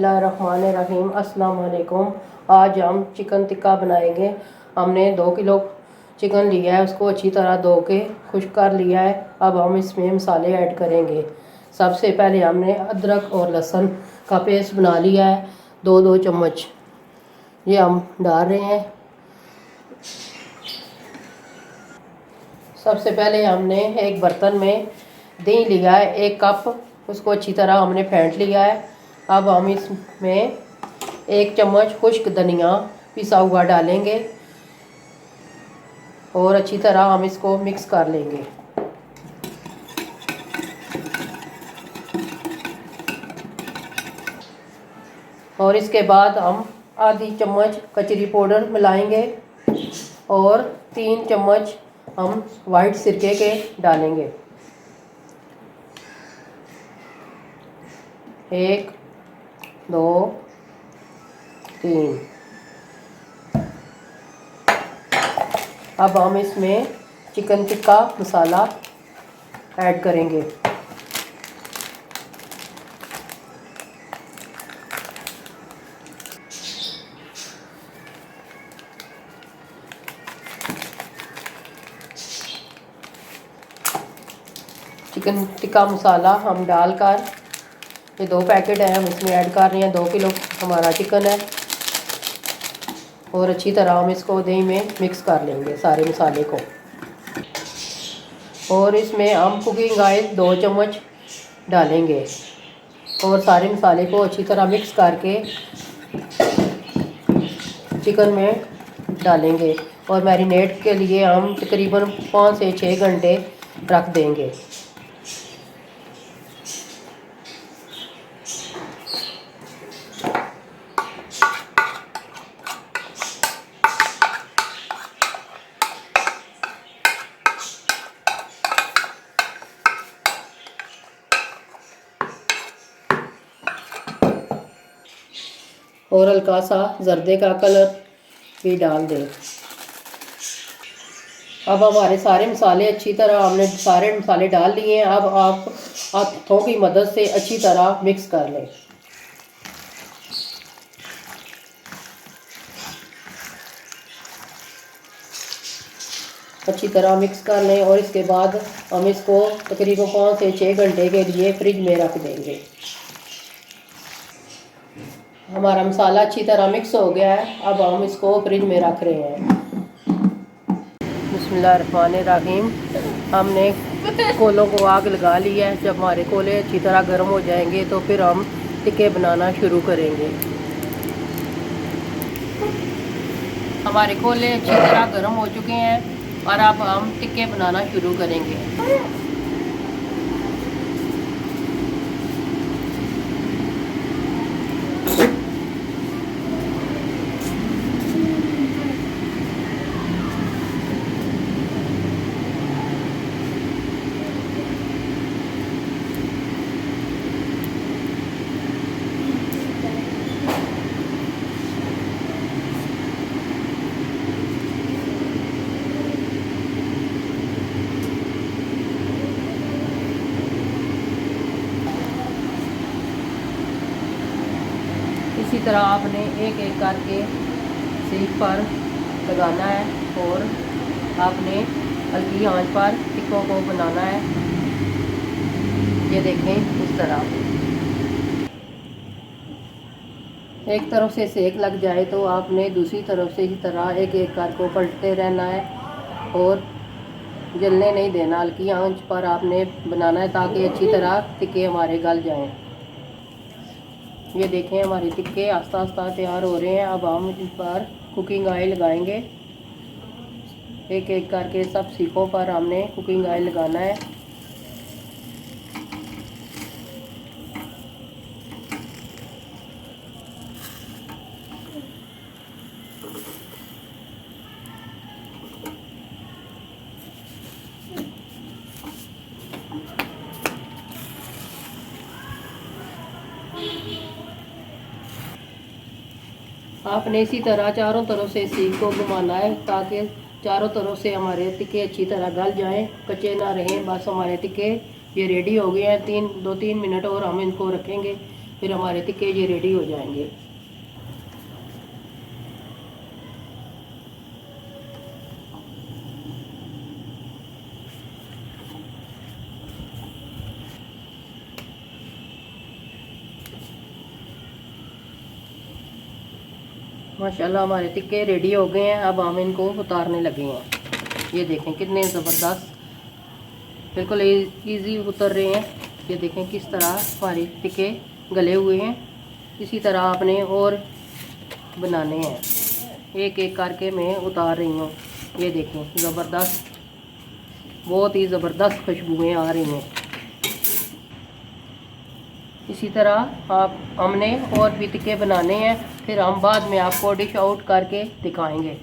बिस्मिल्लाहिर्रहमानिर्रहीम। अस्सलाम वालेकुम। आज हम चिकन टिक्का बनाएंगे। हमने 2 किलो चिकन लिया है, उसको अच्छी तरह धो के खुश्क कर लिया है। अब हम इसमें मसाले ऐड करेंगे। सबसे पहले हमने अदरक और लहसुन का पेस्ट बना लिया है, 2-2 चम्मच ये हम डाल रहे हैं। सबसे पहले हमने एक बर्तन में दही लिया है 1 कप, उसको अच्छी तरह हमने फेंट लिया है। अब हम इसमें 1 चम्मच खुश्क धनिया पिसा हुआ डालेंगे और अच्छी तरह हम इसको मिक्स कर लेंगे। और इसके बाद हम आधी चम्मच कचरी पाउडर मिलाएंगे और 3 चम्मच हम वाइट सिरके के डालेंगे। 1 2 3। अब हम इसमें चिकन टिक्का मसाला ऐड करेंगे। चिकन टिक्का मसाला हम डालकर, ये 2 पैकेट है, हम इसमें ऐड कर रहे हैं। 2 किलो हमारा चिकन है और अच्छी तरह हम इसको दही में मिक्स कर लेंगे सारे मसाले को। और इसमें हम कुकिंग ऑयल 2 चम्मच डालेंगे और सारे मसाले को अच्छी तरह मिक्स करके चिकन में डालेंगे और मैरिनेट के लिए हम तकरीबन 5 से 6 घंटे रख देंगे। और हल्का सा जर्दे का कलर भी डाल दें। अब हमारे सारे मसाले अच्छी तरह, हमने सारे मसाले डाल लिए हैं। अब आप हाथों की मदद से अच्छी तरह मिक्स कर लें। अच्छी तरह मिक्स कर लें और इसके बाद हम इसको तकरीबन 5 से 6 घंटे के लिए फ्रिज में रख देंगे। हमारा मसाला अच्छी तरह मिक्स हो गया है। अब हम इसको फ्रिज में रख रहे हैं। बिस्मिल्लाहिर्रहमानिर्रहीम। हमने कोलों को आग लगा लिया है। जब हमारे कोले अच्छी तरह गर्म हो जाएंगे तो फिर हम टिक्के बनाना शुरू करेंगे। हमारे कोले अच्छी तरह गर्म हो चुके हैं और अब हम टिक्के बनाना शुरू करेंगे। इसी तरह आपने एक एक करके सीख पर लगाना है और आपने हल्की आंच पर टिक्कों को बनाना है। ये देखें, इस तरह एक तरफ से सेक लग जाए तो आपने दूसरी तरफ से इसी तरह एक एक करके पलटते रहना है और जलने नहीं देना। हल्की आंच पर आपने बनाना है ताकि अच्छी तरह टिक्के हमारे गल जाएं। ये देखें, हमारे टिक्के आस्ता आस्ता तैयार हो रहे हैं। अब हम इस पर कुकिंग ऑयल लगाएंगे। एक एक करके सब सीखों पर हमने कुकिंग ऑयल लगाना है। आपने इसी तरह चारों तरफ से सीख को घुमाना है ताकि चारों तरफ से हमारे टिक्के अच्छी तरह गल जाएं, कच्चे ना रहें। बस हमारे टिक्के ये रेडी हो गए हैं। 2-3 मिनट और हम इनको रखेंगे। फिर हमारे टिक्के ये रेडी हो जाएंगे। माशाल्लाह हमारे टिक्के रेडी हो गए हैं। अब हम इनको उतारने लगे हैं। ये देखें कितने ज़बरदस्त, बिल्कुल इजी उतर रहे हैं। ये देखें किस तरह हमारे टिक्के गले हुए हैं। इसी तरह आपने और बनाने हैं। एक एक करके मैं उतार रही हूँ। ये देखें ज़बरदस्त, बहुत ही ज़बरदस्त खुशबुएँ आ रही हैं। इसी तरह हमने और भी टिक्के बनाने हैं, फिर हम बाद में आपको डिश आउट करके दिखाएंगे।